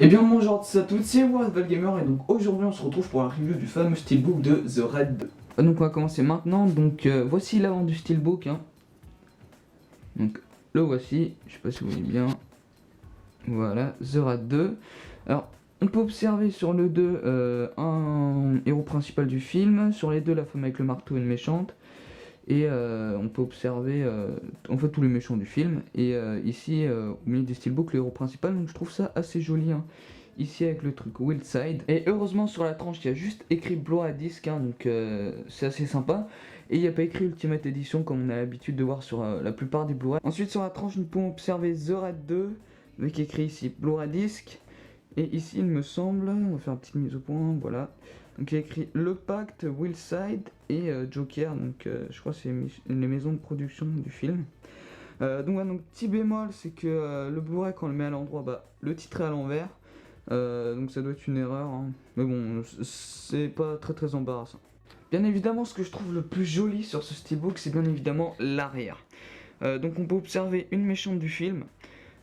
Et bien bonjour à toutes, c'est Gamer et donc aujourd'hui on se retrouve pour la review du fameux steelbook de The Red 2. Donc on va commencer maintenant, donc voici l'avant du steelbook. Donc le voici, je sais pas si vous voyez bien. Voilà, The Red 2. Alors on peut observer sur le 2 un héros principal du film, sur les deux la femme avec le marteau et une méchante. Et on peut observer en fait tous les méchants du film. Et ici au milieu du steelbook le héros principal, donc je trouve ça assez joli. Ici avec le truc Wildside. Et heureusement sur la tranche il y a juste écrit Blu-ray Disc, donc c'est assez sympa. Et il n'y a pas écrit Ultimate Edition comme on a l'habitude de voir sur la plupart des Blu-ray. Ensuite sur la tranche nous pouvons observer The Red 2 avec écrit ici Blu-ray Disc. Et ici il me semble, on va faire une petite mise au point, voilà. Donc il y a écrit Le Pacte, Wildside et Joker, donc je crois que c'est les maisons de production du film. Donc petit bémol, c'est que le Blu-ray quand on le met à l'endroit, le titre est à l'envers. Donc ça doit être une erreur, mais bon, c'est pas très embarrassant. Bien évidemment, ce que je trouve le plus joli sur ce steelbook, c'est bien évidemment l'arrière. Donc on peut observer une méchante du film,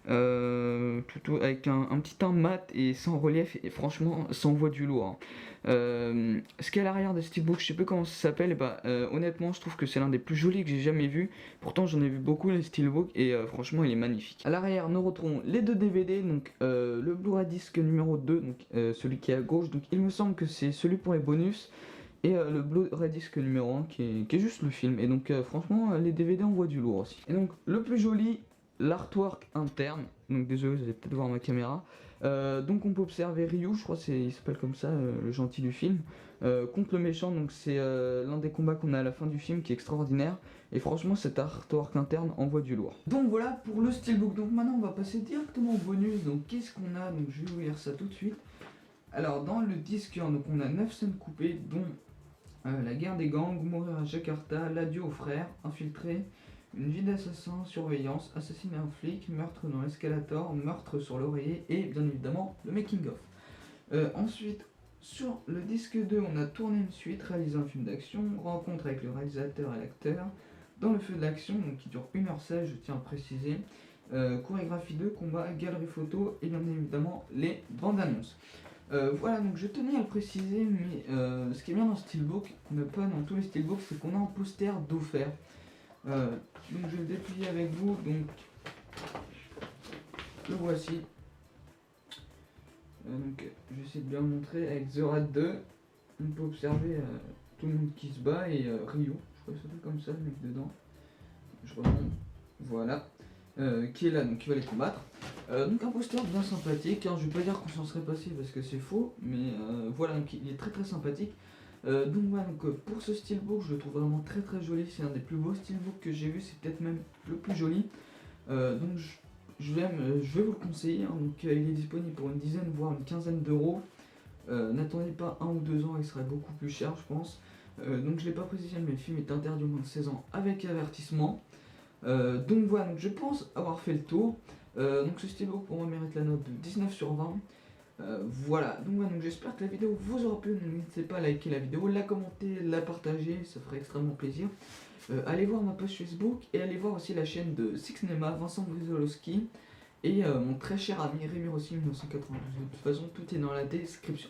tout avec un petit teint mat et sans relief, et franchement ça envoie du lourd. Ce qu'il y a à l'arrière de steelbook, je sais pas comment ça s'appelle, honnêtement je trouve que c'est l'un des plus jolis que j'ai jamais vu. Pourtant j'en ai vu beaucoup les steelbooks et franchement il est magnifique. À l'arrière nous retrouvons les deux DVD, donc le Blu-ray disc numéro 2, donc celui qui est à gauche, donc il me semble que c'est celui pour les bonus. Et le Blu-ray disc numéro 1 qui est juste le film. Et donc franchement les DVD envoient du lourd aussi. Et donc le plus joli, l'artwork interne. Donc désolé, vous allez peut-être voir ma caméra. Donc on peut observer Ryu, je crois il s'appelle comme ça, le gentil du film, contre le méchant. Donc c'est l'un des combats qu'on a à la fin du film qui est extraordinaire. Et franchement cet artwork interne envoie du lourd. Donc voilà pour le steelbook. Donc maintenant on va passer directement au bonus. Donc qu'est-ce qu'on a? Donc je vais vous lire ça tout de suite. Alors dans le disque, donc on a 9 scènes coupées, dont la guerre des gangs, mourir à Jakarta, l'adieu aux frères, infiltré, une vie d'assassin, surveillance, assassiner un flic, meurtre dans l'escalator, meurtre sur l'oreiller et bien évidemment le making of. Ensuite, sur le disque 2, on a tourné une suite, réalisé un film d'action, rencontre avec le réalisateur et l'acteur, dans le feu de l'action, donc qui dure 1h16, je tiens à préciser, chorégraphie 2, combat, galerie photo et bien évidemment les bandes annonces. Voilà, donc je tenais à le préciser, mais ce qui est bien dans ce steelbook, mais pas dans tous les steelbooks, c'est qu'on a un poster d'offert. Donc je vais le déplier avec vous, donc le voici. Donc je vais essayer de bien le montrer avec The Red 2. On peut observer tout le monde qui se bat et Ryu, je crois que ça fait comme ça le mec dedans. Je remonte, voilà. Qui est là, donc qui va les combattre. Donc un poster bien sympathique, je vais pas dire qu'on s'en serait passé parce que c'est faux, mais voilà, donc il est très sympathique. Donc voilà, pour ce steelbook, je le trouve vraiment très joli, c'est un des plus beaux steelbooks que j'ai vu, c'est peut-être même le plus joli. Donc je vais vous le conseiller, donc il est disponible pour une dizaine voire une quinzaine d'euros. N'attendez pas 1 ou 2 ans, il sera beaucoup plus cher je pense. Donc je l'ai pas précisé, mais le film est interdit au moins de 16 ans avec avertissement. Donc voilà, donc je pense avoir fait le tour. Donc ce steelbook pour moi mérite la note de 19 sur 20. Voilà, donc j'espère que la vidéo vous aura plu. N'hésitez pas à liker la vidéo, la commenter, la partager, ça ferait extrêmement plaisir. Allez voir ma page Facebook et allez voir aussi la chaîne de Sixnema, Vincent Brizolowski et mon très cher ami Rémi Rossi 1992. De toute façon, tout est dans la description.